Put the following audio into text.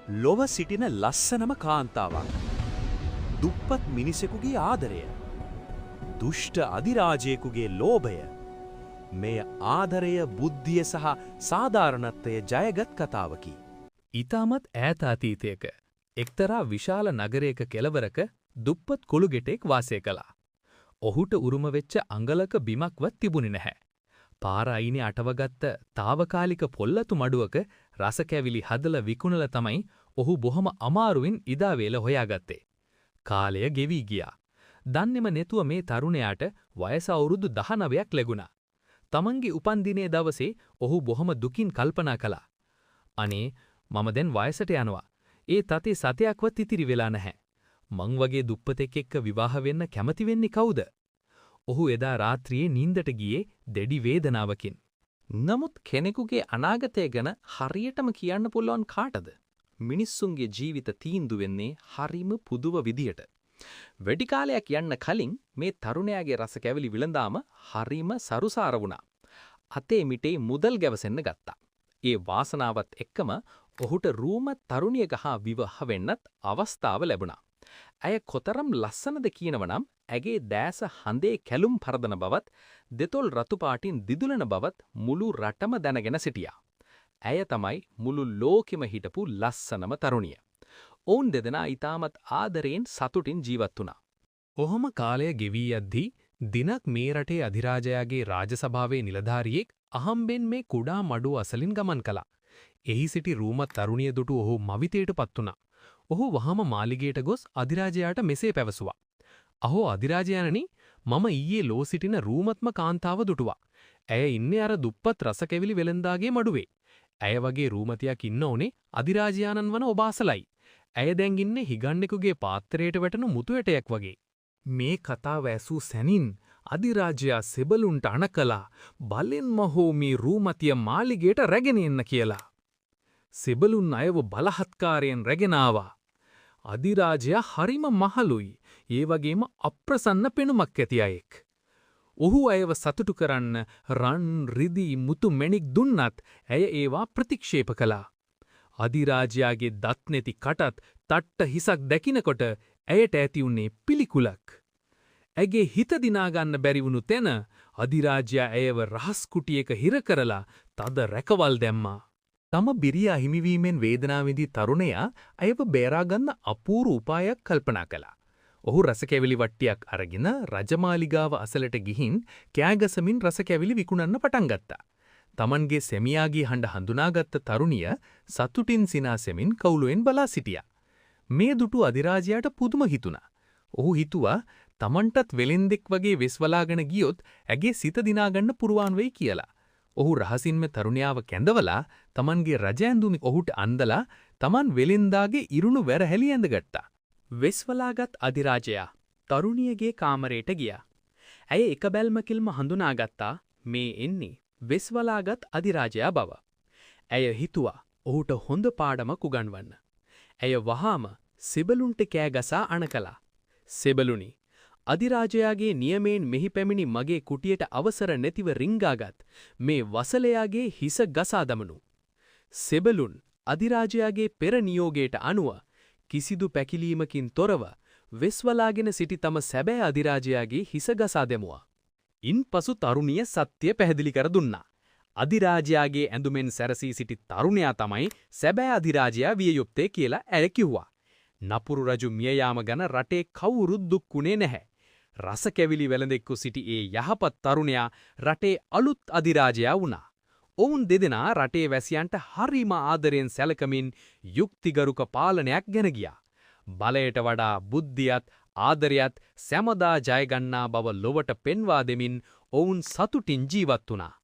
ලොව සිටින ලස්සනම කාන්තාවක්. දුප්පත් මිනිසෙකුගේ ආදරය. දුෂ්ට අධිරාජයෙකුගේ ලෝභය. මෙය ආදරය, බුද්ධිය සහ සාධාරණත්වය ජයගත් කතාවකි. ඊටමත් ඈත අතීතයක එක්තරා විශාල නගරයක කෙළවරක දුප්පත් කුළුගෙටෙක් වාසය කළා. ඔහුට උරුම වෙච්ච අඟලක බිමක්වත් තිබුණේ නැහැ. පාර අයිනේ අටවගත්ත తాවකාලික පොල්ලතු මඩුවක රස කැවිලි හදලා විකුණලා තමයි ඔහු බොහොම අමාරුවෙන් ඉදා වේල හොයාගත්තේ. කාලය ගෙවි ගියා. දන්නේම නැතුව මේ තරුණයාට වයස අවුරුදු 19ක් ලැබුණා. තමන්ගේ උපන්දිනයේ දවසේ ඔහු බොහොම දුකින් කල්පනා කළා. අනේ මම දැන් වයසට යනවා. ඒ තතේ සතයක්වත් ඉතිරි වෙලා නැහැ. මං වගේ දුප්පතෙක් එක්ක විවාහ වෙන්න කැමති වෙන්නේ කවුද? ඔහු එදා රාත්‍රියේ නිින්දට ගියේ දැඩි වේදනාවකින්. නමුත් කෙනෙකුගේ අනාගතය ගැන හරියටම කියන්න පුළුවන් කාටද? මිනිස්සුන්ගේ ජීවිත තීන්දුව වෙන්නේ හරිම පුදුම විදියට. වැඩි කාලයක් යන්න කලින් මේ තරුණයාගේ රස කැවිලි විලඳාම හරිම සරුසාර වුණා. අතේ මිටේ මුදල් ගැවසෙන්න ගත්තා. ඒ වාසනාවත් එක්කම ඔහුට රූමත් තරුණියක හා විවාහ වෙන්නත් අවස්ථාව ලැබුණා. ඇය කොතරම් ලස්සනද කියනවනම් ඇගේ දෑස හඳේ කැලුම් පරදන බවත් දෙතොල් රතු පාටින් දිදුලන බවත් මුළු රටම දැනගෙන සිටියා. ඇය තමයි මුළු ලෝකෙම හිටපු ලස්සනම තරුණිය. ඔවුන් දෙදෙනා ඊටමත් ආදරයෙන් සතුටින් ජීවත් වුණා. ඔහොම කාලය ගෙවී යද්දී දිනක් මේ රටේ අධිරාජයාගේ රාජසභාවේ නිලධාරියෙක් අහම්බෙන් මේ කුඩා මඩුව අසලින් ගමන් කළා. එහි සිටි රූමත් තරුණිය දුටු ඔහු මවිතයටපත් වුණා. ඔහු වහම මාලිගයට ගොස් අධිරාජයාට මෙසේ පැවසුවා. "අහෝ අධිරාජයාණනි, මම ඊයේ ලෝ සිටින රූමත්ම කාන්තාව දුටුවා. ඇය ඉන්නේ අර දුප්පත් රස කැවිලි වෙලෙන්දාගේ මඩුවේ. ඇය වගේ රූමතියක් ඉන්න ඕනේ අධිරාජයාණන් වන ඔබ අසලයි. ඇය දැන් ඉන්නේ හිගන්නෙකුගේ පාත්‍රයට වැටෙන මුතු ඇටයක් වගේ." මේ කතාව ඇසූ සැනින් අධිරාජයා සෙබළුන්ට අණ කළා. "බලෙන්ම හෝ මේ රූමතිය මාලිගයට රැගෙන එන්න" කියලා. සෙබළුන් අයව බලහත්කාරයෙන් රැගෙන ආවා. අධිරාජයා හරිම මහලුයි. ඒ වගේම අප්‍රසන්න පෙනුමක් ඇති අයෙක්. ඔහු අයව සතුටු කරන්න රන්, රිදී, මුතු මැණික් දුන්නත් ඇය ඒවා ප්‍රතික්ෂේප කළා. අධිරාජයාගේ දත් නැති කටත් තට්ට හිසක් දැකිනකොට ඇයට ඇති වුණේ පිළිකුලක්. ඇගේ හිත දිනා ගන්න බැරි වුණු තැන අධිරාජයා ඇයව රහස් කුටියක හිර කරලා තද රැකවල් දැම්මා. තම බිරිය අහිමිවීමෙන් වේදනාව විඳි තරුණයා ඇයව බේරා ගන්න අපූර්ව උපායක් කල්පනා කළා. ඔහු රස කැවිලි වට්ටියක් අරගෙන රජමාලිගාව අසලට ගිහින් කෑගසමින් රස කැවිලි විකුණන්න පටන් ගත්තා. තමන්ගේ සෙමියාගේ හඬ හඳුනාගත්ත තරුණිය සතුටින් සිනාසෙමින් කවුළුවෙන් බලා සිටියා. මේ දුටු අධිරාජයාට පුදුම හිතුණා. ඔහු හිතුවා තමන්ටත් වෙලෙන්දෙක් වගේ වෙස්වලාගෙන ගියොත් ඇගේ සිත දිනාගන්න පුරුවන් වෙයි කියලා. ඔහු රහසින්ම තරුණයාව කැඳවලා තමන්ගේ රජ ඇඳුමි ඔහුට අන්දලා තමන් වෙලෙන්දාගේ ඉරුණු වැරහැලි ඇඳගත්තා. වෙස්වලාගත් අධිරාජයා තරුණියගේ කාමරයට ගියා. ඇය එක බැල්මකින්ම හඳුනාගත්තා මේ එන්නේ වෙස්වලාගත් අධිරාජයා බව. ඇය හිතුවා ඔහුට හොඳ පාඩමක් උගන්වන්න. ඇය වහාම සෙබළුන්ට කෑගසා අණ කළා. "සෙබළුනි, අධිරාජයාගේ නියමයෙන් මෙහි පැමිණි මගේ කුටියට අවසර නැතිව රිංගාගත් මේ වසලයාගේ හිස ගසා දමනු." සෙබළුන් අධිරාජයාගේ පෙර නියෝගයට අනුව කිසිදු පැකිලීමකින් තොරව වෙස්වලාගෙන සිටි තම සැබෑ අධිරාජයාගේ හිස ගසා දෙමුවා. ඉන්පසු තරුණිය සත්‍ය පැහැදිලි කර දුන්නා. අධිරාජයාගේ ඇඳුමෙන් සැරසී සිටි තරුණයා තමයි සැබෑ අධිරාජයා විය යුත්තේ කියලා ඇය කිව්වා. නපුරු රජු මිය යාම ගැන රටේ කවුරුත් දුක්ුණේ නැහැ. රස කැවිලි වෙළඳෙක්ව සිටි ඒ යහපත් තරුණයා රටේ අලුත් අධිරාජයා වුණා. ඔවුන් දෙදෙනා රටේ වැසියන්ට හරිම ආදරයෙන් සැලකමින් යුක්තිගරුක පාලනයක් ගෙන ගියා. බලයට වඩා බුද්ධියත් ආදරයත් සැමදා ජයගන්නා බව ලොවට පෙන්වා දෙමින් ඔවුන් සතුටින් ජීවත් වුණා.